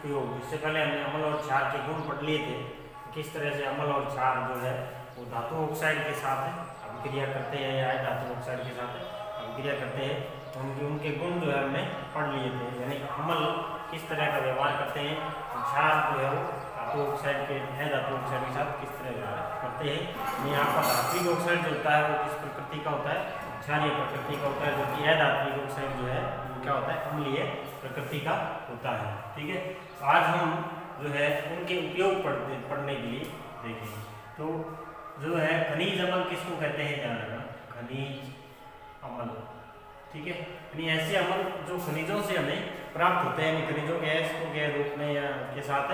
उपयोग। इससे पहले हमने अम्ल और क्षार के गुण पढ़ लिए थे, किस तरह से अम्ल और क्षार जो है वो धातु ऑक्साइड के साथ अभिक्रिया करते हैं या धातु ऑक्साइड के साथ अभिक्रिया करते हैं, तो उनके गुण जो है हमने पढ़ लिए थे। यानी अम्ल किस तरह का व्यवहार करते हैं, क्षार जो है वो धातु ऑक्साइड के धातु ऑक्साइड के साथ किस तरह व्यवहार करते हैं। यहाँ पर धात्विक ऑक्साइड जो होता है वो किस प्रकृति का होता है, क्षारीय प्रकृति का होता है, जबकि अधात्विक ऑक्साइड जो है क्या होता है, अम्लीय प्रकृति का होता है। ठीक है, आज हम जो है उनके उपयोग पढ़ने के लिए देखेंगे। तो जो है खनिज अम्ल किसको कहते हैं, ध्यान रखना, खनिज अम्ल। ठीक है, यानी ऐसे अम्ल जो खनिजों से हमें प्राप्त होते हैं, खनिजों गैस को के रूप में या के साथ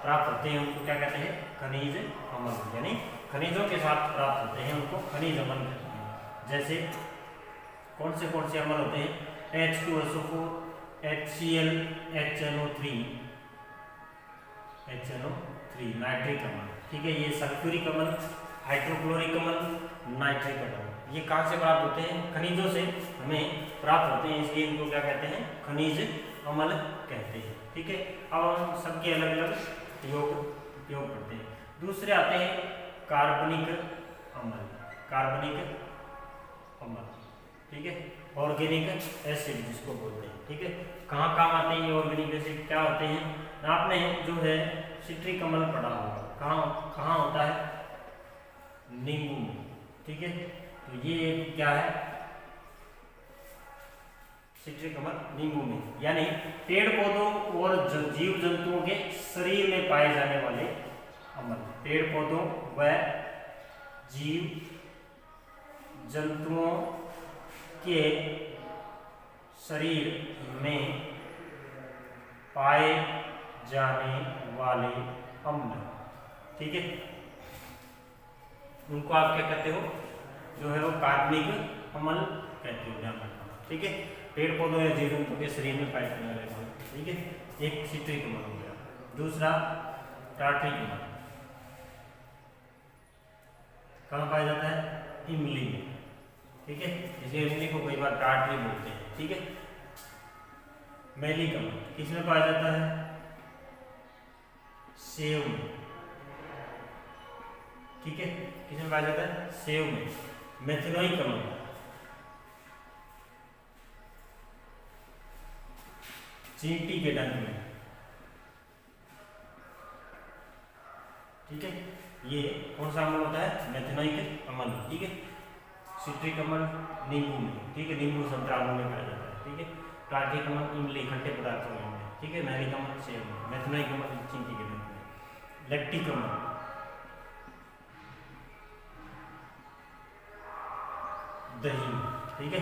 प्राप्त होते हैं, उनको क्या कहते हैं, खनिज अम्ल। यानी खनिजों के साथ प्राप्त होते हैं उनको खनिज अम्ल कहते हैं। जैसे कौन से अम्ल होते हैं, H2SO4, HCl, HNO3, नाइट्रिक अम्ल। ठीक है, ये सल्फ्यूरिक अम्ल, हाइड्रोक्लोरिक अम्ल, नाइट्रिक अम्ल, ये कहाँ से प्राप्त होते हैं, खनिजों से हमें प्राप्त होते हैं, इसलिए इनको क्या कहते हैं, खनिज अम्ल कहते हैं। ठीक है, अब हम सबके अलग अलग उपयोग करते हैं। दूसरे आते हैं कार्बनिक अम्ल, ठीक है, ऑर्गेनिक एसिड जिसको बोलते हैं। ठीक है, कहाँ काम आते हैं ये ऑर्गेनिक एसिड, क्या होते हैं, आपने जो है सिट्रिक अम्ल पढ़ा होगा, कहाँ होता है, नींबू में। ठीक है, तो ये क्या है, सिट्रिक अम्ल नींबू में, यानी पेड़ पौधों और जीव जंतुओं के शरीर में पाए जाने वाले अम्ल, पेड़ पौधों व जीव जंतुओं के शरीर में पाए जाने वाले अम्ल। ठीक है, उनको आप क्या कहते हो, जो है वो कार्बनिक अम्ल कहते हो, ध्यान रखना। ठीक है, पेड़ पौधों या जीव जंतु के शरीर में पाए जाने वाले अम्ल। ठीक है, एक सिट्रिक अम्ल हो गया, दूसरा टार्ट्रिक अम्ल, कहाँ पाया जाता है, इमली में। ठीक है, इसलिए इमली को कई बार टार्ट्री बोलते हैं। ठीक है, मैलिक अम्ल किसमें पाया जाता है, सेव में। ठीक है, किसमें पाया जाता है, सेव में। मेथनोइक अम्ल, चींटी के डंक में। ठीक है, ये कौन सा अम्ल होता है, मेथनोइक अम्ल। ठीक है, सिट्रिक अम्ल नींबू में। ठीक है, नींबू संतरा में पाया जाता है। ठीक है, टार्ट्रिक अम्ल इमली खट्टे पदार्थों में। ठीक है, मैलिक अम्ल सेव में, मेथनोइक अम्ल चींटी के डंक में। लैक्टिक अम्ल, दही में। ठीक है,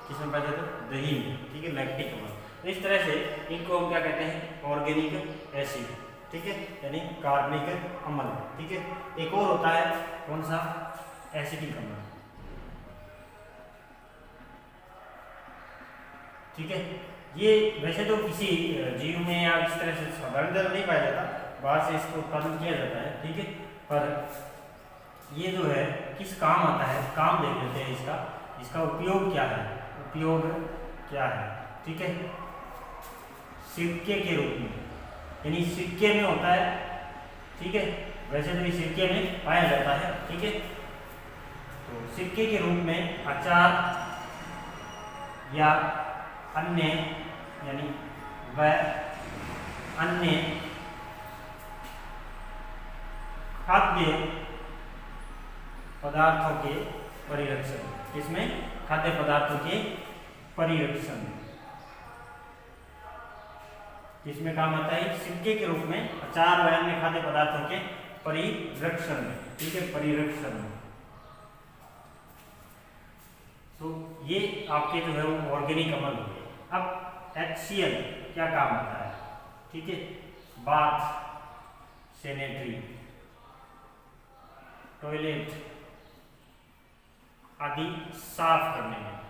किसमें पाया जाता है, दही में। ठीक है, लैक्टिक अम्ल। तो इस तरह से इनको हम क्या कहते हैं, ऑर्गेनिक एसिड। ठीक है, यानी कार्बनिक अम्ल। ठीक है, एक और होता है कौन सा, एसिटिक अम्ल। ठीक है, ये वैसे तो किसी जीव में या इस तरह से साधारण दर नहीं पाया जाता, बाहर से इसको उत्पादन किया जाता है। ठीक है, पर ये जो है किस काम आता है, काम देख लेते हैं इसका उपयोग क्या है, ठीक है, सिक्के के रूप में, यानी सिक्के में होता है। ठीक है, वैसे तो ये सिक्के में पाया जाता है। ठीक है, तो सिक्के के रूप में अचार या अन्य, यानी वह अन्य खाद्य पदार्थों के परिरक्षण, इसमें खाद्य पदार्थों के परिरक्षण किसमें काम आता है, सिक्के के रूप में अचार व अन्य खाद्य पदार्थों के परिरक्षण में। ठीक है, परिरक्षण में। तो ये आपके जो है वो ऑर्गेनिक अम्ल हो गए। अब HCl क्या काम आता है, ठीक है, बाथ, सैनिटरी, टॉयलेट आदि साफ करने में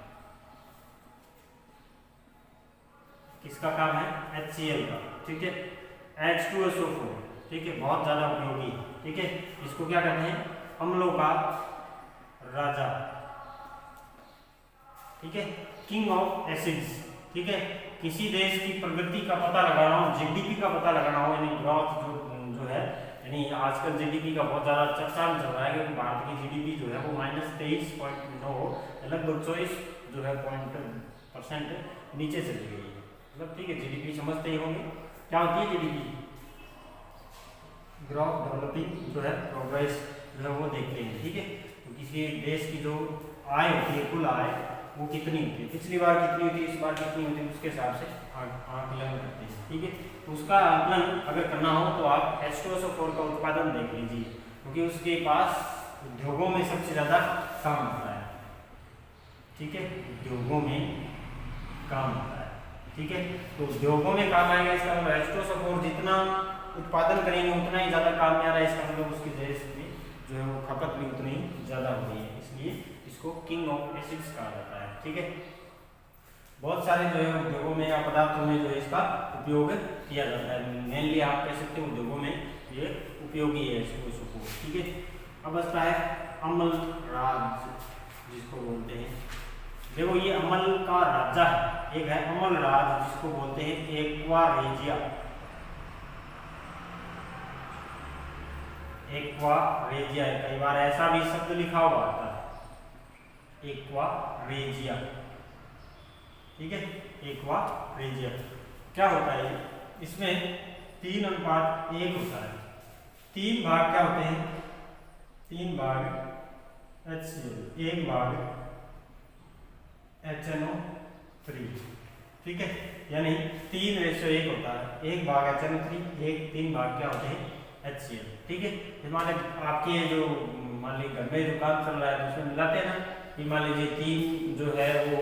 किसका काम है, HCl का। ठीक है, H2SO4, ठीक है, बहुत ज्यादा उपयोगी। ठीक है, इसको क्या कहते हैं, अम्लों का राजा। ठीक है, किंग ऑफ एसिड्स ठीक है। किसी देश की प्रगति का पता लगाना हो, जीडीपी का पता लगाना हो, यानी ग्रोथ जो है, यानी आजकल जीडीपी का बहुत ज़्यादा चर्चा में चल रहा है कि भारत की जीडीपी जो है वो -23.9 लगभग 24 जो है % नीचे चली गई है। मतलब ठीक है, जीडीपी समझते ही होंगे क्या होती है जीडीपी, ग्रोथ डेवलपिंग जो है प्रोग्रेस जो है वो देखते हैं। ठीक है, तो किसी देश की जो आय होती है, कुल आय वो कितनी होती है, पिछली बार कितनी होती है, इस बार कितनी होती है, उसके हिसाब से आकलन करते हैं। ठीक है, तो उसका आकलन अगर करना हो तो आप H2SO4 का उत्पादन देख लीजिए, क्योंकि उसके पास उद्योगों में सबसे ज़्यादा काम होता है। ठीक है, उद्योगों में काम होता है। ठीक है, तो उद्योगों में काम आएगा, इसका मतलब H2SO4 जितना उत्पादन करेंगे उतना ही ज़्यादा काम में आ रहा है, इसका मतलब उसके देश में जो है वो खपत भी उतनी ज़्यादा हो रही है, इसलिए इसको किंग ऑफ एसिड्स कहा जाता है। ठीक है, बहुत सारे जो है उद्योगों में या पदार्थों में जो है इसका उपयोग किया जाता है। मेनली आप कह सकते हैं उद्योगों में ये उपयोगी है H2SO4। ठीक है, अब बचता है अम्ल राज जिसको बोलते हैं। देखो ये अम्ल का राजा है, एक है अम्ल राज जिसको बोलते हैं एक्वा रेजिया। एक्वा रेजिया, कई बार ऐसा भी शब्द लिखा हुआ आता है, एक्वा रेजिया। ठीक है, एक्वा रेजिया क्या होता है, इसमें 3:1 होता है। 3 भाग क्या होते हैं, 3 भाग HCl, 1 भाग HNO3। ठीक है, यानी 3:1 होता है, 1 भाग HNO3, 3 भाग क्या होते हैं HCl। ठीक है, मान लीजिए आपके जो मान लीजिए घर में जो काम चल रहा है तो उसमें मिलाते हैं ना, कि मान लीजिए 3 जो है वो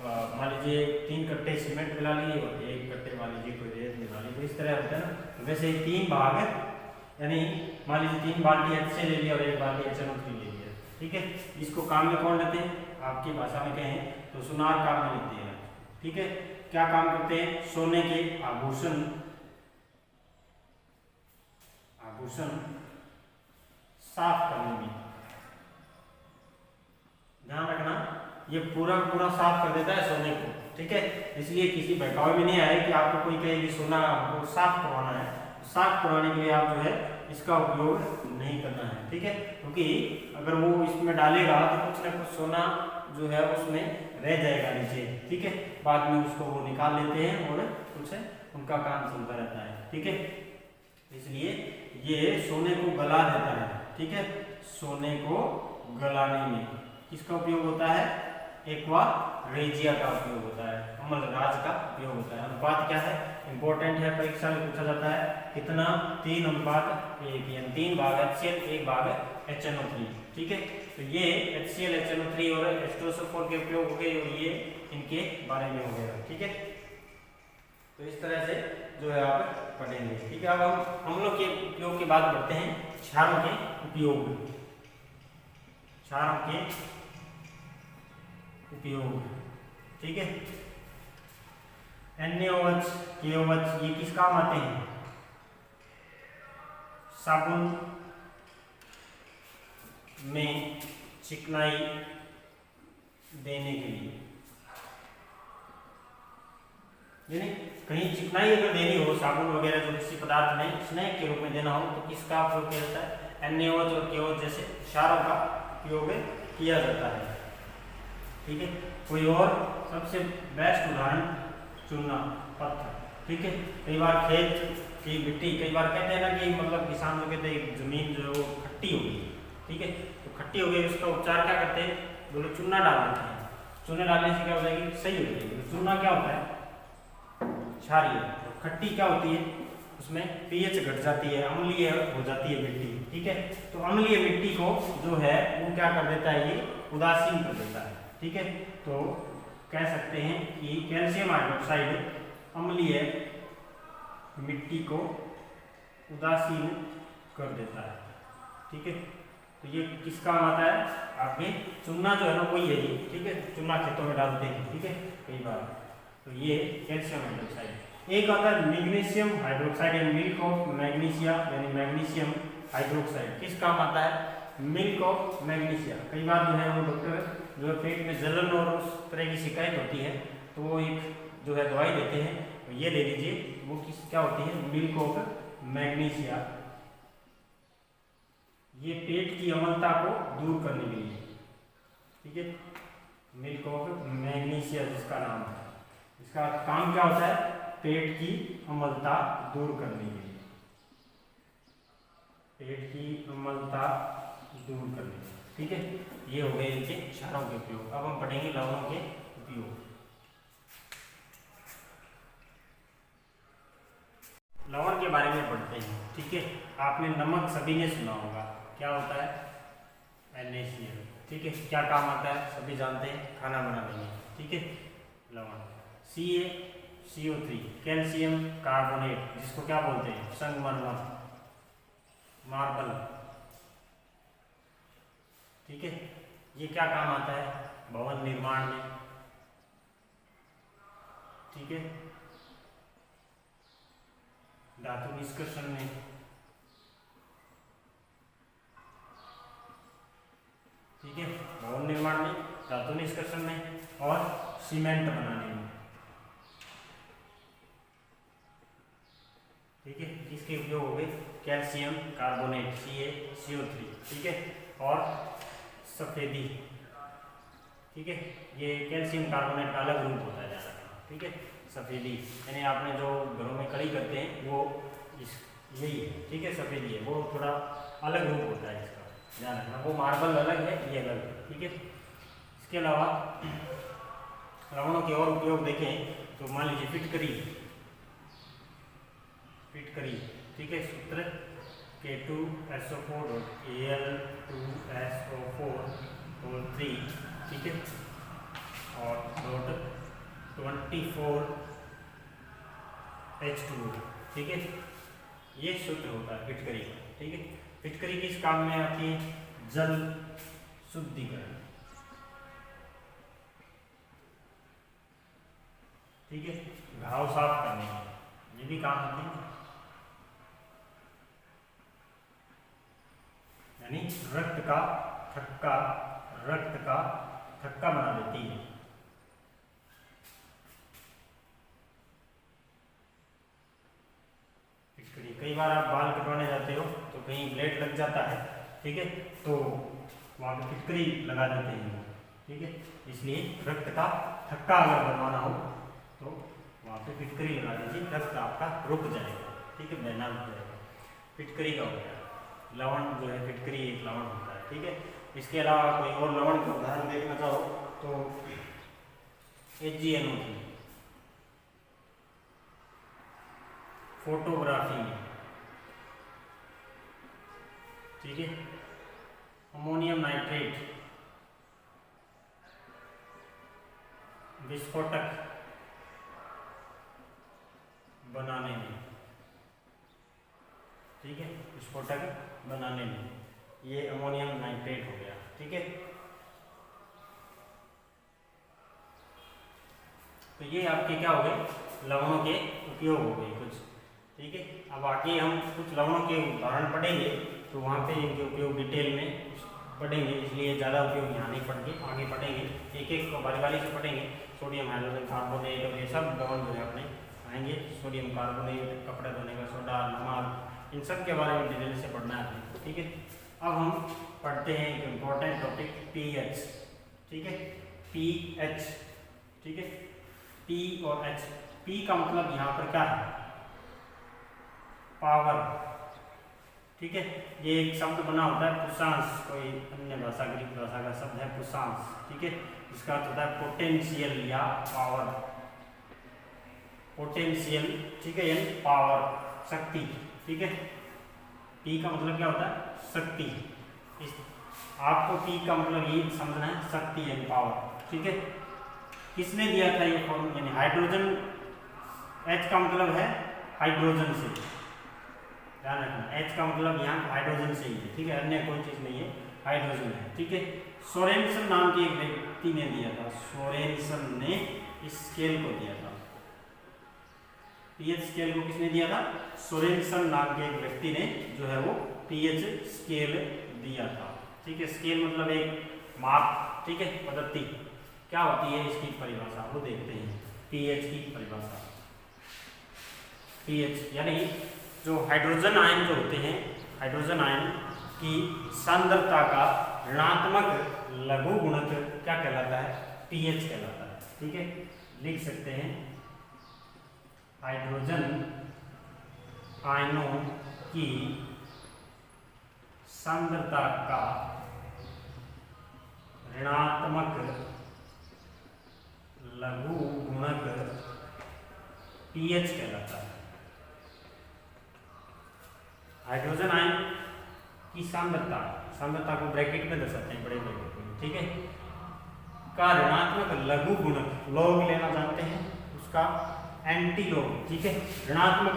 मान लीजिए 3 कट्टे सीमेंट मिला लिए और 1 कट्टे मान लीजिए कोई रेत मिला ली, तो इस तरह होता है ना। तो वैसे 3 भाग है, यानी मान लीजिए 3 बाल्टी HCl ले लिया और 1 बाल्टी HNO3 ले लिया। ठीक है, इसको काम में कौन लेते हैं, आपकी भाषा में कहें तो सुनार काम में लेते हैं। ठीक है, क्या काम करते हैं, सोने के आभूषण साफ करने में। ध्यान रखना, ये पूरा साफ कर देता है सोने को। ठीक है, इसलिए किसी बहकावे में नहीं आए कि आपको कोई कहे कि सोना को साफ करवाना है, साफ करवाने के लिए आप जो है इसका उपयोग नहीं करना है। ठीक है, क्योंकि अगर वो इसमें डालेगा तो कुछ ना कुछ सोना जो है उसमें रह जाएगा नीचे। ठीक है, बाद में उसको वो निकाल लेते हैं और कुछ उनका काम चलता रहता है। ठीक है, इसलिए ये सोने को गला देता है। ठीक है, सोने को गलाने में किसका उपयोग होता है, एक्वा रेजिया का उपयोग होता है, अम्ल राज का उपयोग होता है। अनुपात क्या है, इंपॉर्टेंट है, परीक्षा में पूछा जाता है कितना, 3:1, यानी 3 भाग HCl, 1 भाग HNO3। ठीक है, तो ये HCl, HNO3 और H2SO4 के उपयोग हो गए और ये इनके बारे में हो गया। ठीक है, तो इस तरह से जो है आप पढ़ेंगे। ठीक है, अब हम अम्लों के उपयोग के बाद बढ़ते हैं क्षारों के उपयोग। क्षारों के उपयोग, ठीक है, NaOH, KOH ये किस काम आते हैं, साबुन में चिकनाई देने के लिए। यानी कहीं चिकनाई अगर देनी हो, साबुन वगैरह जो किसी पदार्थ में स्नेक के रूप में देना हो तो किसका उपयोग किया जाता है, NaOH और KOH जैसे क्षारों का उपयोग किया जाता है। ठीक है, कोई और सबसे बेस्ट उदाहरण चूना पत्थर। ठीक है, कई बार खेत की मिट्टी, कई बार कहते हैं ना कि मतलब किसान लोग कहते हैं जमीन जो है वो खट्टी हो गई। ठीक है, तो खट्टी हो गई, उसका उपचार क्या करते हैं, वो लोग चूना डाल देते हैं। चूना डालने से क्या हो जाएगी, सही हो जाएगी। चूना क्या होता है, क्षारीय, तो खट्टी क्या होती है, उसमें pH घट जाती है, अम्लीय हो जाती है मिट्टी। ठीक है, तो अम्लीय मिट्टी को जो है वो क्या कर देता है, ये उदासीन कर देता है। ठीक है, तो कह सकते हैं कि कैल्शियम हाइड्रोक्साइड अम्लीय मिट्टी को उदासीन कर देता है। ठीक है, तो ये किस काम आता है, आपने चूना जो है ना वही है ये। ठीक है, चूना खेतों में डालते हैं। ठीक है, कई बार, तो ये कैल्शियम हाइड्रोक्साइड। एक आता है मैग्नीशियम हाइड्रोक्साइड या मिल्क ऑफ मैग्नीशिया, यानी मैग्नीशियम हाइड्रोक्साइड किस काम आता है, मिल्क ऑफ मैग्नीशिया। कई बार जो है वो डॉक्टर जो पेट में जलन और उस तरह की शिकायत होती है तो वो एक जो है दवाई देते हैं, तो ये ले लीजिए। वो किस क्या होती है, मिल्क ऑफ मैग्नीशिया। ये पेट की अम्लता को दूर करने के लिए, ठीक है, मिल्क ऑफ मैग्नीशिया जिसका नाम है, इसका काम क्या होता है, पेट की अम्लता दूर करने के लिए, पेट की अम्लता दूर करने के लिए, ठीक है। ये हो गए इनके क्षारों के उपयोग। अब हम पढ़ेंगे लवणों के उपयोग। लवण के बारे में पढ़ते हैं, ठीक है। आपने नमक सभी ने सुना होगा, क्या होता है, NaCl, ठीक है। क्या काम आता है, सभी जानते हैं, खाना बनाने में, ठीक है। लवण CaCO3 कैल्शियम कार्बोनेट, जिसको क्या बोलते हैं, संगमरमर, मार्बल, ठीक है। ये क्या काम आता है, भवन निर्माण में, ठीक है, धातु निष्कर्षण में, ठीक है, भवन निर्माण में, धातु निष्कर्षण में और सीमेंट बनाने में, ठीक है। इसके उपयोग हो गए कैल्शियम कार्बोनेट CaCO3, ठीक है, और सफेदी, ठीक है। ये कैल्शियम कार्बोनेट का अलग रूप होता है ज़्यादा, ठीक है। सफेदी यानी आपने जो घरों में कड़ी करते हैं वो यही है, ठीक है, सफेदी है, वो थोड़ा अलग रूप होता है इसका, ध्यान रखना। वो मार्बल अलग है, ये अलग है, ठीक है। इसके अलावा लवणों के और उपयोग देखें तो मान लीजिए फिटकरी, ठीक है, सूत्र K2SO4 Al2SO4 3, ठीक है, और .24H2O, ठीक है। ये सूत्र होता है फिटकरी का, ठीक है। फिटकरी किस काम में आती है, जल शुद्धिकरण, ठीक है, घाव साफ करने में ये भी काम आती है, यानी रक्त का थक्का बना देती है। कई बार आप बाल कटवाने जाते हो तो कहीं ब्लेड लग जाता है, ठीक है, तो वहाँ पे फिटकरी लगा देते हैं, ठीक है। इसलिए रक्त का थक्का अगर बनवाना हो तो वहाँ पे फिटकरी लगा दीजिए, रक्त आपका रुक जाएगा, ठीक है, बहना रुक जाएगा। फिटकरी का हो गया। लवण जो है फिटकरी एक लवण होता है, ठीक है। इसके अलावा कोई और लवण का उदाहरण देखना चाहो तो HgNO3, फोटोग्राफी में, ठीक है, अमोनियम नाइट्रेट विस्फोटक बनाने में, ठीक है, विस्फोटक बनाने में, ये अमोनियम नाइट्रेट हो गया, ठीक है। तो ये आपके क्या हो गए, लवणों के उपयोग हो गए कुछ, ठीक है। अब आगे हम कुछ लवणों के उदाहरण पढ़ेंगे तो वहाँ पे इनके उपयोग डिटेल में पढ़ेंगे, इसलिए ज़्यादा उपयोग यहाँ नहीं पढ़ेंगे, आगे पढ़ेंगे, एक एक को बारी बारी से पढ़ेंगे। सोडियम हाइड्रोजन कार्बोनेट और ये सब लवण जो है अपने आएंगे, सोडियम कार्बोनेट, कपड़े धोने का सोडा, नमक, इन सब के बारे में डिटेल से पढ़ना है, ठीक है। अब हम पढ़ते हैं एक इम्पोर्टेंट टॉपिक pH, ठीक है, pH, ठीक है, P और H। P का मतलब यहाँ पर क्या है, पावर, ठीक है। ये एक शब्द बना होता है पुषांश, कोई अन्य भाषा ग्रीक भाषा का शब्द है पुषांश, ठीक है। इसका अर्थ होता है पोटेंशियल या पावर, पोटेंशियल, ठीक है, यानी पावर, शक्ति, ठीक है। P का मतलब क्या होता है, शक्ति। इस आपको P का मतलब ये समझना है, शक्ति यानी पावर, ठीक है। किसने दिया था ये फॉर्म, यानी हाइड्रोजन, H का मतलब है हाइड्रोजन से, ध्यान रखना, H का मतलब यहाँ हाइड्रोजन से ही है, ठीक है, अन्य कोई चीज नहीं है, हाइड्रोजन है, ठीक है। सोरेनसन नाम के एक व्यक्ति ने दिया था, सोरेनसन ने इस स्केल को दिया था, pH स्केल को किसने दिया था, सोरेनसन नाम के एक व्यक्ति ने जो है वो pH स्केल दिया था, ठीक है। स्केल मतलब एक माप, ठीक है, पद्धति। क्या होती है इसकी परिभाषा वो देखते हैं। पीएच की परिभाषा। पीएच यानी जो हाइड्रोजन आयन जो होते हैं, हाइड्रोजन आयन की सांद्रता का ऋणात्मक लघु गुणक क्या कहलाता है? पीएच कहलाता है। ठीक है, लिख सकते हैं हाइड्रोजन आयनों की सांद्रता का ऋणात्मक लघु गुणक पीएच कहलाता है। हाइड्रोजन आयन की सांद्रता को ब्रैकेट में दर्शाते हैं, बड़े ब्रैकेट में। ठीक है, का ऋणात्मक लघु गुणक, लॉग लेना जानते हैं, उसका एंटी लॉग। ठीक है, ऋणात्मक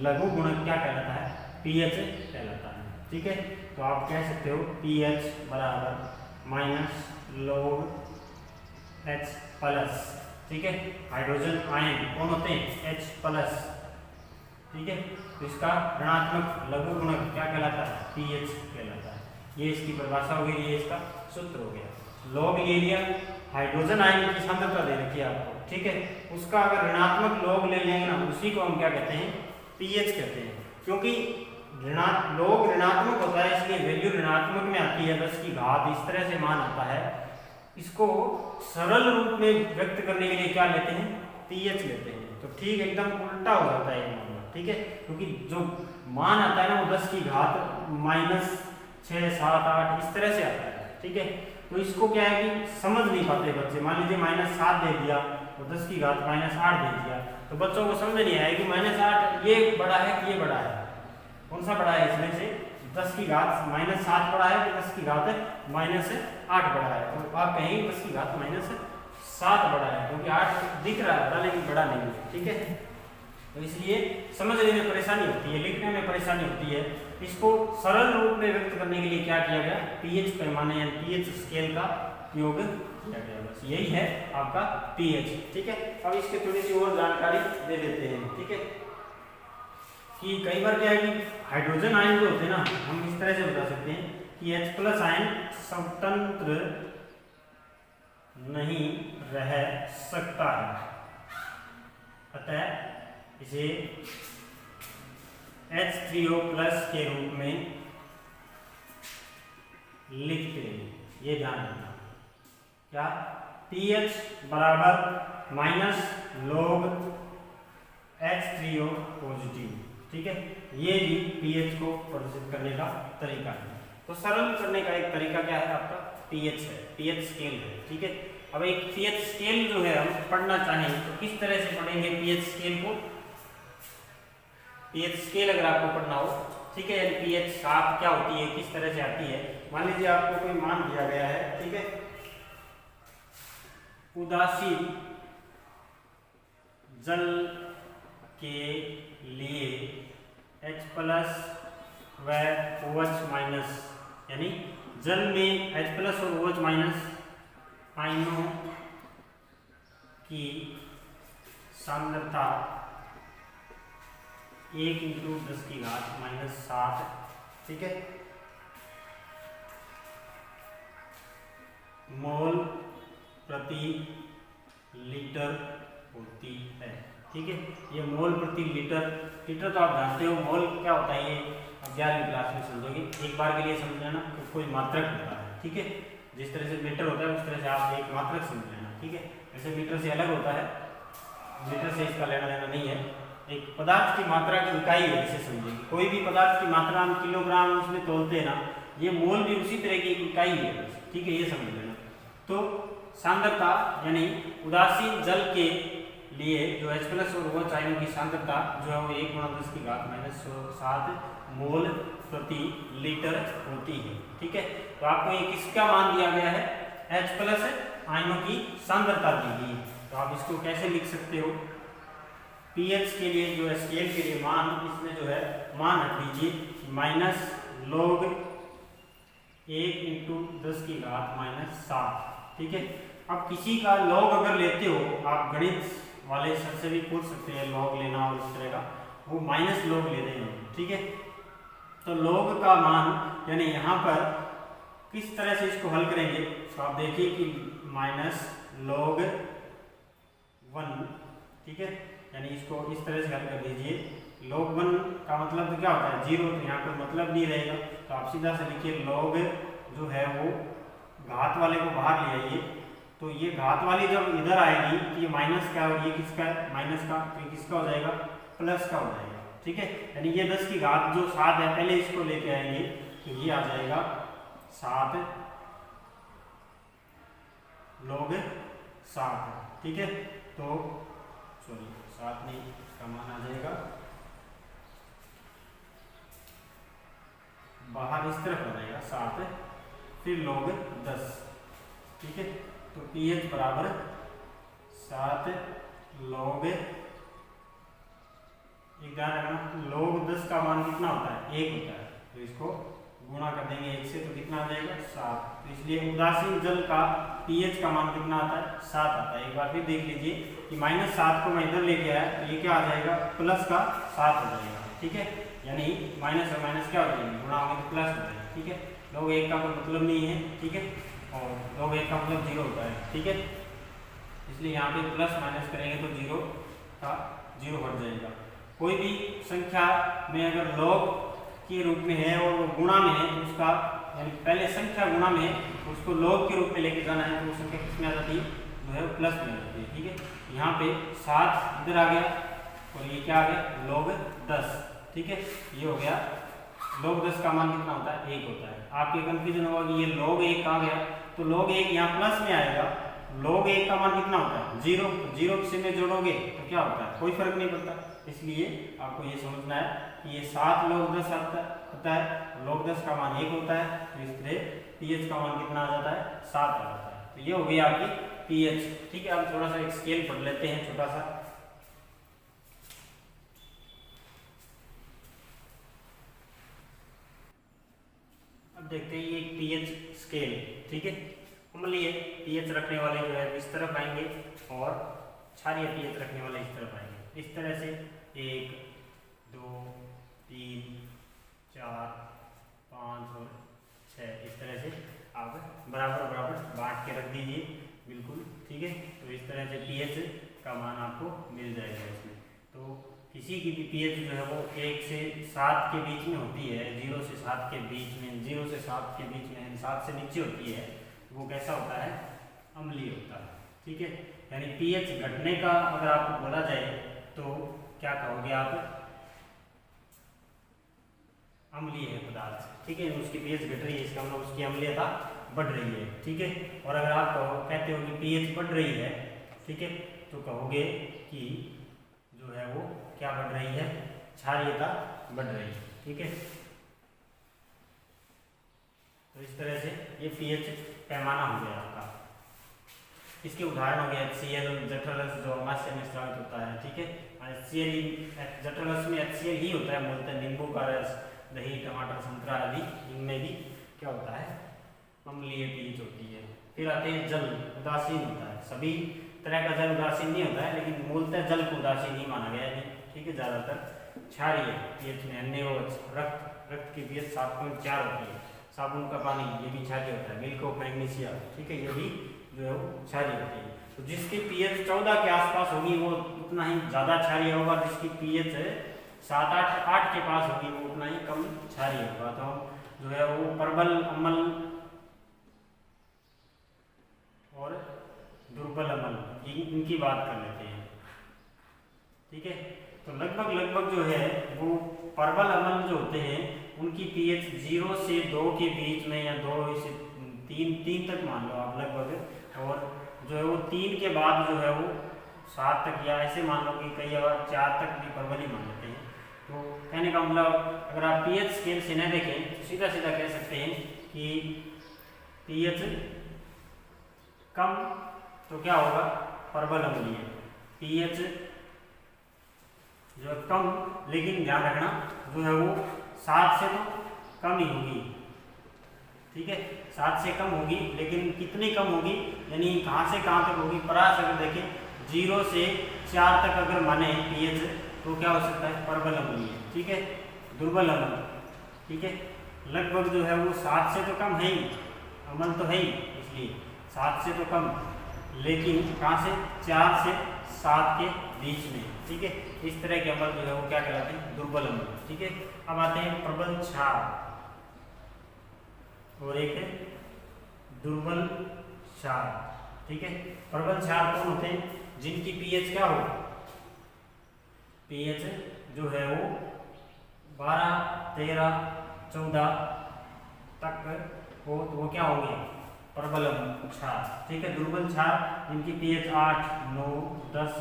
लघु गुणक क्या कहलाता है? पीएच कहलाता है। ठीक है, तो आप कह सकते हो पीएच बराबर माइनस log H प्लस। ठीक है, हाइड्रोजन आयन कौन होते हैं? H plus. ठीक है, तो इसका ऋणात्मक लघु गुणक क्या कहलाता है? पीएच कहलाता है। ये इसकी परिभाषा हो गई, ये इसका सूत्र हो गया। लॉग ले लिया, हाइड्रोजन आयन की सांद्रता दे रखी है आपको। ठीक है, उसका अगर ऋणात्मक लॉग ले लेंगे ना, उसी को हम क्या कहते हैं? पीएच कहते हैं। क्योंकि लॉग ऋणात्मक होता है, इसलिए वैल्यू ऋणात्मक में आती है, 10 की घात इस तरह से मान आता है। इसको सरल रूप में व्यक्त करने के लिए क्या लेते हैं? पीएच लेते हैं। तो ठीक एकदम उल्टा हो जाता है ये मामला। ठीक है, क्योंकि जो मान आता है ना, वो 10 की घात माइनस 6, 7, 8 इस तरह से आता है। ठीक है, तो इसको क्या है कि समझ नहीं पाते बच्चे। मान लीजिए -7 दे दिया और 10 की घात -8 दे दिया, तो बच्चों को समझ नहीं आया कि -8 ये बड़ा है कि ये बड़ा है, कौन सा बड़ा है इसमें से? 10 की घात -7 बड़ा है कि 10 की घात -8 बड़ा है? तो आप कहेंगे 10 की घात -7 बड़ा है, क्योंकि 8 दिख रहा है बड़ा, लेकिन बड़ा नहीं है। ठीक है, तो इसलिए समझने में परेशानी होती है, लिखने में परेशानी होती है। इसको सरल रूप में व्यक्त करने के लिए क्या किया गया? पीएच पैमाने या पीएच स्केल का उपयोग किया गया। बस यही है आपका पीएच। ठीक है, अब इसकी थोड़ी सी और जानकारी दे देते हैं। ठीक है, कि कई बार क्या है कि हाइड्रोजन आयन जो होते हैं ना, हम इस तरह से बता सकते हैं कि H प्लस आयन स्वतंत्र नहीं रह सकता है, अतः इसे H3O प्लस के रूप में लिखते हैं। ये ध्यान रखना, क्या? pH बराबर माइनस log H3O पॉजिटिव। ठीक है, ये भी pH को प्रदर्शित करने का तरीका है। तो सरल करने का एक तरीका क्या है? आपका pH है, pH स्केल है। ठीक है, अब एक pH स्केल जो है हम पढ़ना चाहें तो किस तरह से पढ़ेंगे pH स्केल को? pH स्केल अगर आपको पढ़ना हो, ठीक है, pH साफ क्या होती है, किस तरह से आती है? मान लीजिए आपको कोई मान दिया गया है। ठीक है, उदासीन जल के लिए H प्लस व OH माइनस, यानी जल में H प्लस और OH माइनस आयनों की सांद्रता 1 × 10 की घात -7। ठीक है, मोल प्रति लीटर होती है। ठीक है, ये मोल प्रति लीटर तो आप जानते हो मोल क्या होता है, ये आप 11वीं क्लास में समझोगे। एक बार के लिए समझ लेना, कोई मात्रक होता है। ठीक है, जिस तरह से मीटर होता है उस तरह से आप एक मात्रक समझ लेना। ठीक है, ऐसे मीटर से अलग होता है, मीटर से इसका लेना देना नहीं है। एक पदार्थ की मात्रा की इकाई है, इसे समझेंगे। कोई भी पदार्थ की मात्रा हम किलोग्राम उसमें तोलते हैं ना, ये मोल भी उसी तरह की इकाई है। ठीक है, ये समझ लेना। तो सांद्रता यानी उदासीन जल के लिए जो H प्लस और OH आयनों की सांद्रता जो है वो 1 × 10 की घात -7 मोल प्रति लीटर होती है। ठीक है, तो आपको ये किसका मान दिया गया है? H प्लस आयनों की सांद्रता दी गई है। तो आप इसको कैसे लिख सकते हो? pH के लिए जो है स्केल के लिए मान, इसमें जो है मान रख दीजिए -log 1 × 10 की घात -7। ठीक है, अब किसी का लॉग अगर लेते हो आप, गणित वाले सर से भी पूछ सकते हैं लॉग लेना और इस तरह का, वो माइनस लॉग ले रहे हैं। ठीक है, तो लॉग का मान यानी यहाँ पर किस तरह से इसको हल करेंगे? तो आप देखिए कि -log 1 ठीक है, यानी इसको इस तरह से हल कर दीजिए। log 1 का मतलब तो क्या होता है 0, तो यहाँ कोई मतलब नहीं रहेगा, तो आप सीधा से लिखिए log जो है वो घात वाले को बाहर ले आइए, तो ये घात वाली जब इधर आएगी तो ये माइनस का और ये किसका है माइनस का, तो ये किसका हो जाएगा प्लस का हो जाएगा। ठीक है, यानी ये 10 की घात जो 7 है पहले इसको लेके आएंगे तो ये आ जाएगा 7 log 7। ठीक है, तो सॉरी 7 नहीं, इसका मान आ जाएगा बाहर इस तरफ हो जाएगा 7 फिर log 10। ठीक है, तो pH बराबर 7 log, एक ध्यान रखना log 10 का मान कितना होता है 1 होता है, तो इसको गुणा कर देंगे 1 से तो कितना आ जाएगा 7। तो इसलिए उदासीन जल का pH का मान कितना आता है 7 आता है। एक बार फिर देख लीजिए कि -7 को मैं इधर लेके आया तो ये क्या आ जाएगा प्लस का 7 हो जाएगा। ठीक है, यानी माइनस और माइनस क्या हो जाएंगे गुणा होंगे तो प्लस हो जाएगा। ठीक है, log 1 का कोई मतलब नहीं है। ठीक है, और log 1 का मतलब 0 होता है। ठीक है, इसलिए यहाँ पे प्लस माइनस करेंगे तो 0 का 0 हट जाएगा। कोई भी संख्या में अगर log के रूप में है और वो गुणा में है तो उसका यानी पहले संख्या गुणा में है तो उसको log के रूप में लेके जाना है, तो वो संख्या किसमें आ जाती है जो है प्लस में आ जाती है। ठीक है, यहाँ पे 7 इधर आ गया और ये क्या आ गया log 10। ठीक है, ये हो गया log 10 का मान कितना होता है 1 होता है। आपके कंफ्यूजन होगा कि ये log 1 कहाँ गया, तो log 1 यहाँ प्लस में आएगा। log 1 का मान कितना होता है 0, 0 से में जोड़ोगे तो क्या होता है कोई फर्क नहीं पड़ता। इसलिए आपको ये समझना है कि ये 7 log 10 होता है, log 10 का मान 1 होता है, तो इसलिए pH का मान कितना आ जाता है 7 आ जाता है। तो ये हो गई आपकी pH। ठीक है, अब थोड़ा सा एक स्केल पढ़ लेते हैं छोटा सा। अब देखते हैं ये pH स्केल। ठीक है, अम्लीय pH रखने वाले जो है इस तरफ आएंगे और क्षारीय pH रखने वाले इस तरफ आएंगे। इस तरह से 1 2 3 4 5 और 6 इस तरह से आप बराबर बराबर बांट के रख दीजिए बिल्कुल। ठीक है, तो इस तरह से pH का मान आपको मिल जाएगा इसमें। तो किसी की भी pH जो है वो 1 से 7 के बीच में होती है, 0 से 7 के बीच में, 0 से 7 के बीच में, 7 से नीचे होती है, वो कैसा होता है अम्लीय होता है। ठीक है, यानी pH घटने का अगर आपको बोला जाए तो क्या कहोगे आप अम्लीय है पदार्थ। ठीक है, उसकी pH घट रही है इसका मतलब उसकी अम्लीयता बढ़ रही है। ठीक है, और अगर आप कहते हो कि pH बढ़ रही है, ठीक है, तो कहोगे कि जो है वो क्या बढ़ रही है क्षारीयता बढ़ रही है। ठीक है, तो इस तरह से ये pH पैमाना हो गया आपका। इसके उदाहरण हो गए HCl जठररस जो अमाशय में स्रावित होता है। ठीक है, HCl जठररस में HCl ही होता है मूलतः, नींबू का रस, दही, टमाटर, संतरा आदि इनमें भी क्या होता है अम्लीय pH होती है। फिर आते हैं जल, उदासीन होता है। सभी तरह का जल उदासीन नहीं होता है, लेकिन मूलतः जल को उदासीन नहीं माना गया है। ठीक है, ज्यादातर क्षारीय pH में NaOH, रक्त की pH 7.4 होती है। साबुन का पानी ये भी क्षारीय होता है, मिल्क ऑफ मैग्नीशिया। ठीक है, ये भी जो है वो क्षारीय होती है। तो जिसकी pH 14 के आसपास होगी वो उतना ही ज्यादा क्षारीय होगा, जिसकी pH 7-8 के पास होगी वो उतना ही कम क्षारीय होगा। तो जो है वो प्रबल, अम्ल और दुर्बल अम्ल इनकी बात कर लेते हैं। ठीक है, तो लगभग जो है वो प्रबल अम्ल जो होते हैं उनकी pH 0 से 2 के बीच में या 2 से 3 तक मान लो आप लगभग, और जो है वो 3 के बाद जो है वो 7 तक या ऐसे मान लो कि कई बार 4 तक भी प्रबल ही मान लेते हैं। तो कहने का मतलब अगर आप pH स्केल से न देखें तो सीधा सीधा कह सकते हैं कि pH कम तो क्या होगा प्रबल अम्लीय, pH जो कम, लेकिन ध्यान रखना जो है वो 7 से तो कम ही होगी। ठीक है, 7 से कम होगी, लेकिन कितनी कम होगी यानी कहाँ से कहाँ तक होगी। परास अगर देखें 0 से 4 तक अगर माने pH तो क्या हो सकता है प्रबल अम्लीय। ठीक है, दुर्बल अम्ल। ठीक है, लगभग जो है वो 7 से तो कम है ही, अम्ल तो है ही, इसलिए 7 से तो कम, लेकिन कहाँ से 4 से 7 के बीच में, ठीक है। इस तरह के अम्ल जो है वो क्या कहलाते हैं, दुर्बल अम्ल, ठीक है। अब आते हैं प्रबल क्षार और एक दुर्बल क्षार, ठीक है। प्रबल क्षार कौन होते हैं, जिनकी पीएच क्या हो, पीएच जो है वो 12, 13, 14 तक हो तो वो क्या होंगे, प्रबल क्षार, ठीक है। दुर्बल क्षार जिनकी पीएच 8, 9, 10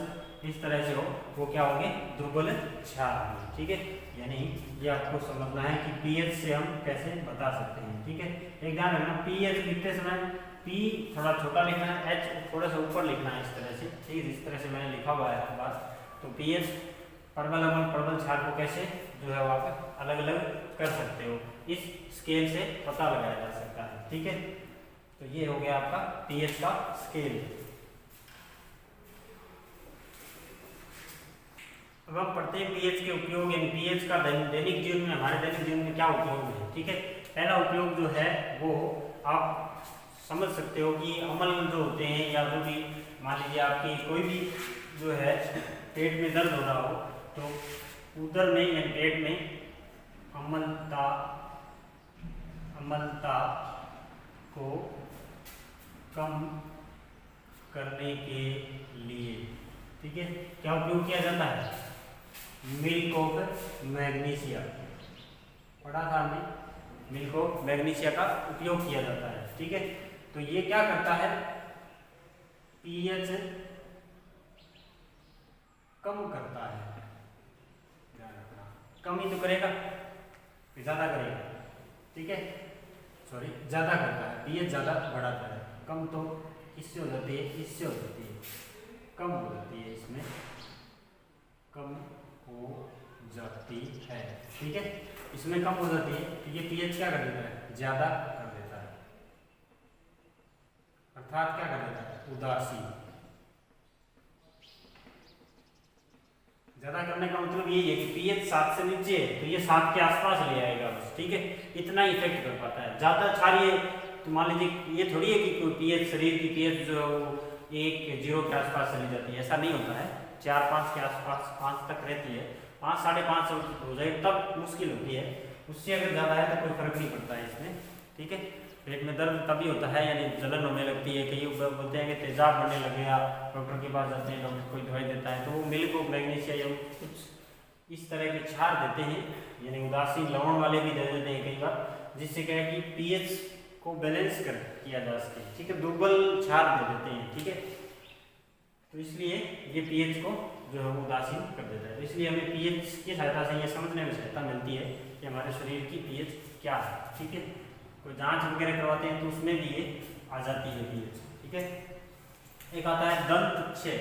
इस तरह से हो वो क्या होंगे, दुर्बल क्षार, ठीक है। यानी ये आपको समझना है कि पीएच से हम कैसे बता सकते हैं, ठीक है। एक ध्यान रखना, पीएच लिखते समय पी थोड़ा छोटा लिखना है, एच थोड़ा सा ऊपर लिखना है, इस तरह से, ठीक है। इस तरह से मैंने लिखा हुआ है बात। तो पीएच प्रबल अम्ल प्रबल क्षार को कैसे जो है आप अलग अलग कर सकते हो, इस स्केल से पता लगाया जा सकता है, ठीक है। तो ये हो गया आपका पीएच का स्केल। अब हम पढ़ते हैं पीएच के उपयोग, यानी पीएच का दैनिक जीवन में, हमारे दैनिक जीवन में क्या उपयोग है, ठीक है। पहला उपयोग जो है वो आप समझ सकते हो कि अम्ल जो होते हैं या जो भी मान लीजिए आपकी कोई भी जो है पेट में दर्द हो रहा हो तो उदर में यानी पेट में अम्लता को कम करने के लिए, ठीक है, क्या उपयोग किया जाता है, मिल्क ऑफ मैग्नीशिया, पढ़ा था हमने, मिल्क ऑफ मैग्नीशिया का उपयोग किया जाता है, ठीक है। तो ये क्या करता है, पीएच कम करता है, कम ही तो करेगा, ज्यादा करेगा, ठीक है, सॉरी ज्यादा करता है, पीएच ज्यादा बढ़ाता है, कम तो इससे हो जाती है, इससे हो जाती है, कम हो जाती है, इसमें कम हो जाती है, ठीक है, इसमें कम हो जाती है। तो ये पीएच क्या कर देता है, ज्यादा कर देता है, अर्थात क्या कर देता है, उदासीन। ज्यादा करने का मतलब यही है कि पीएच 7 से नीचे है तो ये 7 के आसपास ले आएगा बस, ठीक है, इतना इफेक्ट कर पाता है। ज्यादा क्षारीय तो मान लीजिए ये थोड़ी है कि कोई पीएच, शरीर की पीएच जो है वो 1, 0 के आसपास चली जाती है, ऐसा नहीं होता है, 4, 5 के आसपास 5 तक रहती है, 5, 5.5 हो जाए तब मुश्किल होती है, उससे अगर ज़्यादा है तो कोई फर्क नहीं पड़ता है इसमें, ठीक है। पेट में दर्द तभी होता है, यानी जलन होने लगती है, कई बोलते हैं कि तेजाब बढ़ने लग गया, डॉक्टर के पास जाते हैं, डॉक्टर कोई दवाई देता है तो वो मिल्क ऑफ मैग्नीशिया या कुछ इस तरह के क्षार देते हैं, यानी उदासीन लवण वाले भी दे देते हैं कई बार, जिससे क्या है कि पीएच को बैलेंस किया जा सके, ठीक है, दुर्बल क्षार दे देते हैं, ठीक है। तो इसलिए ये पीएच को जो है उदासीन कर देता है, इसलिए हमें पीएच की सहायता से ये समझने में सहायता मिलती है कि हमारे शरीर की पीएच क्या है, ठीक है। कोई जांच वगैरह करवाते हैं तो उसमें भी ये आ जाती है पीएच, ठीक है। एक आता है दंत क्षय,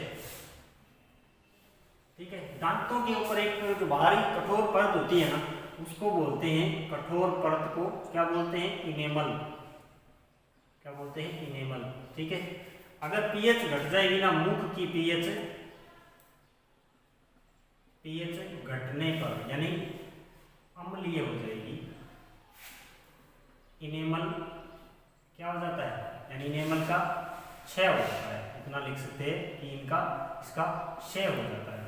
ठीक है, दांतों के ऊपर एक जो बाहरी कठोर परत होती है ना उसको बोलते हैं, कठोर परत को क्या बोलते हैं, इनेमल, क्या बोलते हैं, इनेमल, ठीक है। अगर पीएच घट जाएगी ना, मुख की पीएच घटने पर यानी अम्लीय हो जाएगी, इनेमल क्या हो जाता है, यानी इनेमल का क्षय हो जाता है, इतना लिख सकते हैं कि इसका क्षय हो जाता है,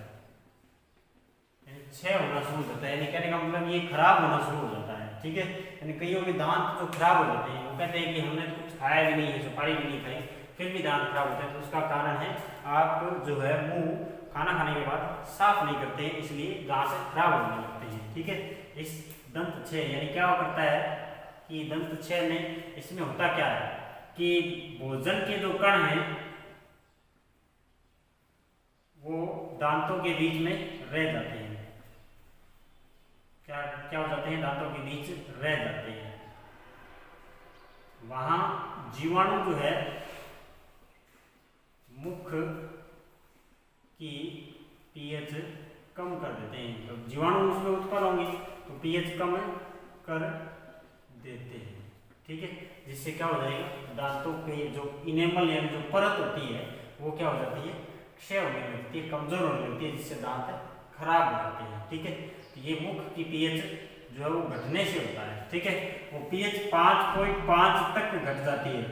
क्षय होना शुरू हो जाता है, यानी कहने का मतलब ये खराब होना शुरू हो जाता है, ठीक है। यानी कईयों के दांत जो खराब हो जाते हैं, वो कहते हैं कि हमने कुछ खाया भी नहीं है, सुपारी भी नहीं खाई, फिर भी दांत खराब होते हैं, तो उसका कारण है आप जो है मुंह खाना खाने के बाद साफ नहीं करते हैं, इसलिए दांत खराब होने लगते हैं, ठीक है। इस दंत क्षय यानी क्या करता है कि दंत क्षय में इसमें होता क्या है कि भोजन के जो कण हैं वो दांतों के बीच में रह जाते हैं, क्या हो जाते हैं, दांतों के बीच रह जाते हैं, वहां जीवाणु जो है मुख की पीएच कम कर देते हैं, तो जीवाणु उसमें उत्पन्न होंगे तो पीएच कम कर देते हैं, ठीक है, जिससे क्या हो जाएगा, दांतों के जो इनेमल यानी जो परत होती है वो क्या हो जाती है, क्षय होने लगती है, कमजोर होने लगती है, जिससे दांत खराब हो जाते हैं, ठीक है। तो ये मुख की पीएच जो है वो घटने से होता है, ठीक है, वो पीएच 5.5 तक घट जाती है,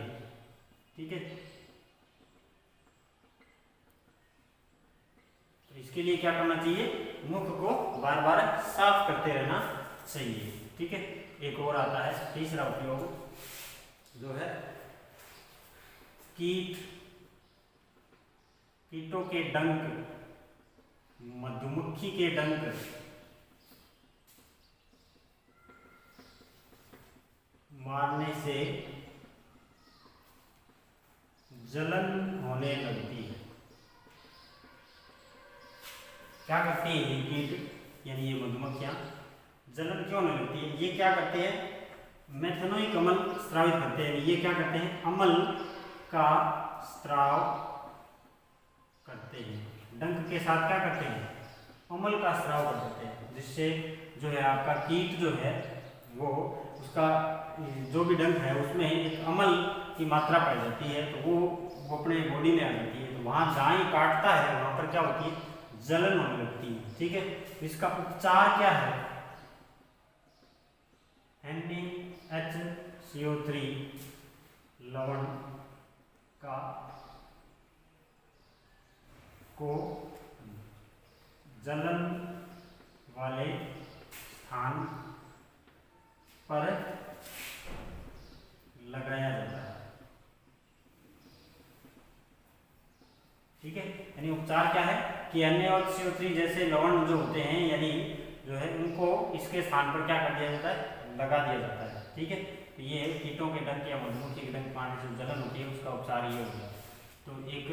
ठीक है, इसके लिए क्या करना चाहिए, मुख को बार बार साफ करते रहना चाहिए। ठीक है, एक और आता है तीसरा उपयोग जो है कीटों के डंक, मधुमक्खी के डंक मारने से जलन होने लगती है। क्या करते हैं ये कीट यानी ये मधुमक्खियां, जलन क्यों होने लगती है? ये क्या करते हैं, मेथनोइक अम्ल स्रावित करते हैं। ये क्या करते हैं, अम्ल का स्राव करते हैं। डंक के साथ क्या करते हैं, अम्ल का स्राव कर देते हैं, जिससे जो है आपका कीट जो है वो उसका जो भी डंक है उसमें एक अम्ल की मात्रा पाई जाती है, तो वो अपने बॉडी में आ जाती है। तो वहाँ जहाँ ही काटता है वहाँ पर क्या होती है, जलन होने लगती है। ठीक है, तो इसका उपचार क्या है, NaHCO3 लवण का को जलन वाले स्थान पर लगाया जाता है। ठीक है, यानी उपचार क्या है कि NaOH जैसे लवण जो होते हैं यानी जो है उनको इसके स्थान पर क्या कर दिया जाता है, लगा दिया जाता है। ठीक है, तो ये कीटों के डंक या मधुमक्खी के डंक मारने से जलन होती है, उसका उपचार ये हो गया। तो एक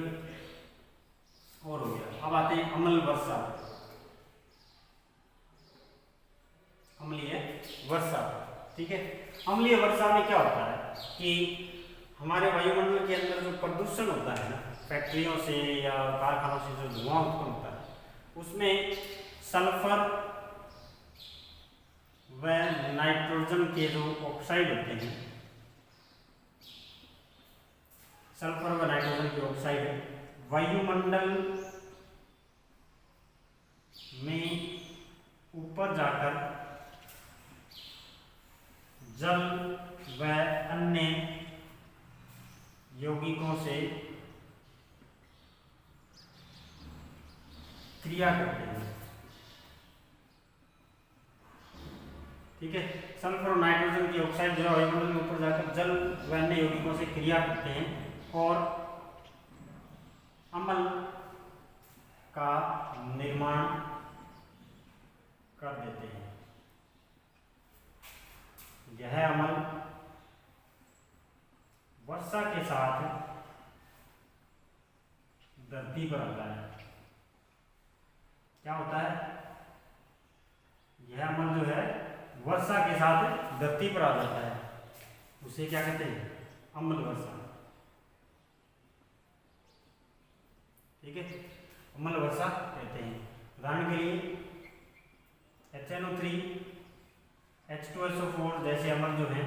और हो गया। अब आते हैं अम्ल वर्षा, अम्लीय वर्षा। ठीक है, अम्लीय वर्षा में क्या होता है कि हमारे वायुमंडल के अंदर जो प्रदूषण होता है ना, फैक्ट्रियों से या कारखानों से जो धुआं उत्पन्न होता है, उसमें सल्फर व नाइट्रोजन के जो ऑक्साइड होते हैं, सल्फर व नाइट्रोजन के ऑक्साइड वायुमंडल में ऊपर जाकर जल व अन्य यौगिकों से क्रिया करते हैं। ठीक है, सल्फर और नाइट्रोजन की ऑक्साइड जो है वायुमंडल में ऊपर जाकर जल व अन्य यौगिकों से क्रिया करते हैं और अम्ल का निर्माण कर देते हैं। यह अम्ल वर्षा के साथ धरती पर आता है। क्या होता है, यह अम्ल जो है वर्षा के साथ धरती पर आ जाता है, उसे क्या कहते हैं, अम्ल वर्षा। ठीक है, अम्ल वर्षा कहते हैं। उदाहरण के लिए HNO3 H2SO4 जैसे अम्ल जो हैं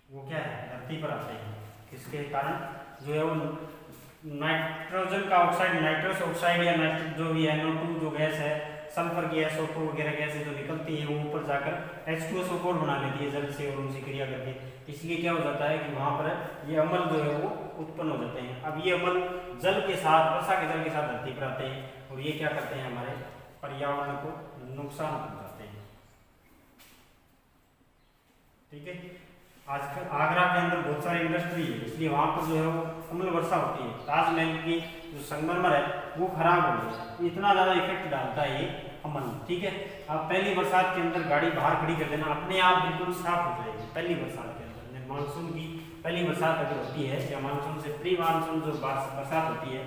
वो क्या है, धरती पर आते हैं। इसके कारण जो है वो नाइट्रोजन का ऑक्साइड, नाइट्रस ऑक्साइड या नाइट्रोजन जो भी NO2 जो गैस है, सल्फर की SO2 वगैरह गैसें जो निकलती है वो ऊपर जाकर H2SO4 बना लेती है जल से और उनसे क्रिया करके। इसलिए क्या हो जाता है कि वहाँ पर ये अम्ल जो है वो उत्पन्न हो जाते हैं। अब ये अम्ल जल के साथ, वर्षा के जल के साथ धरती पर आते हैं और ये क्या करते हैं, हमारे पर्यावरण को नुकसान पहुंचाते हैं। ठीक है, आजकल आगरा के अंदर बहुत सारी इंडस्ट्री है, इसलिए वहाँ पर जो है वो अम्ल वर्षा होती है। ताजमहल की जो संगमरमर है वो खराब हो गई है, इतना ज़्यादा इफेक्ट डालता है ये अम्ल। ठीक है, आप पहली बरसात के अंदर गाड़ी बाहर खड़ी कर देना, अपने आप बिल्कुल साफ हो जाएगी। पहली बरसात के अंदर, मानसून की पहली बरसात अगर होती है या मानसून से प्री मानसून जो बरसात होती है,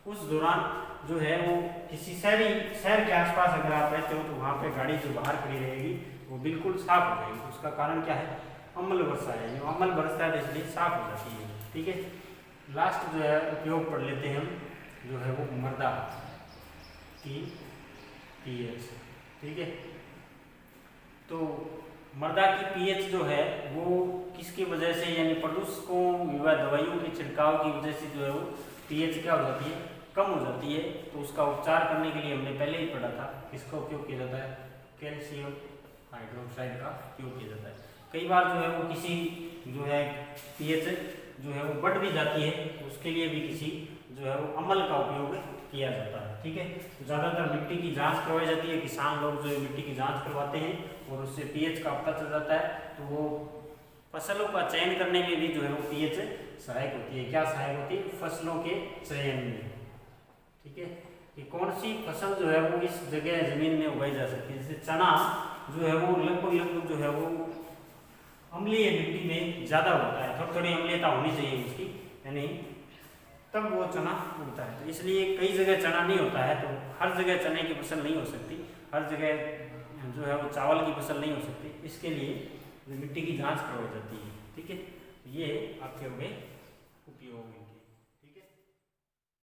उस दौरान जो है वो किसी शहर के आसपास अगर आप रहते हो तो वहाँ पे गाड़ी जो बाहर खड़ी रहेगी वो बिल्कुल साफ हो जाएगी। उसका कारण क्या है, अम्ल वर्षा है। जो अम्ल बरसता है इसलिए साफ हो जाती है। ठीक है, लास्ट जो है उपयोग पढ़ लेते हैं हम, जो है वो मृदा की pH। ठीक है, तो मृदा की pH जो है वो किसकी वजह से, यानी प्रदूषकों व दवाइयों के छिड़काव की वजह से जो है वो pH क्या हो जाती है, कम हो जाती है। तो उसका उपचार करने के लिए हमने पहले ही पढ़ा था, किसका उपयोग किया जाता है, कैल्शियम हाइड्रोक्साइड का उपयोग किया जाता है। कई बार जो है वो किसी जो है pH जो है वो बढ़ भी जाती है, तो उसके लिए भी किसी जो है वो अम्ल का उपयोग किया जाता है। ठीक है, तो ज़्यादातर मिट्टी की जांच करवाई जाती है, किसान लोग जो है मिट्टी की जांच करवाते हैं और उससे पीएच का पता चल जाता है, तो वो फसलों का चयन करने में भी जो है वो पीएच सहायक होती है। क्या सहायक होती है? फसलों के चयन में। ठीक है, कि कौन सी फसल जो है वो इस जगह जमीन में उगाई जा सकती है। जैसे चना जो है वो लगभग जो है वो अम्लीय मिट्टी में ज़्यादा होता है, थोड़ी थोड़ी अम्लीयता होनी चाहिए उसकी, यानी तब वो चना उगता है। तो इसलिए कई जगह चना नहीं होता है, तो हर जगह चने की फसल नहीं हो सकती, हर जगह जो है वो चावल की फसल नहीं हो सकती, इसके लिए मिट्टी की जांच करवाई जाती है। ठीक है, ये आपके हो गए उपयोग।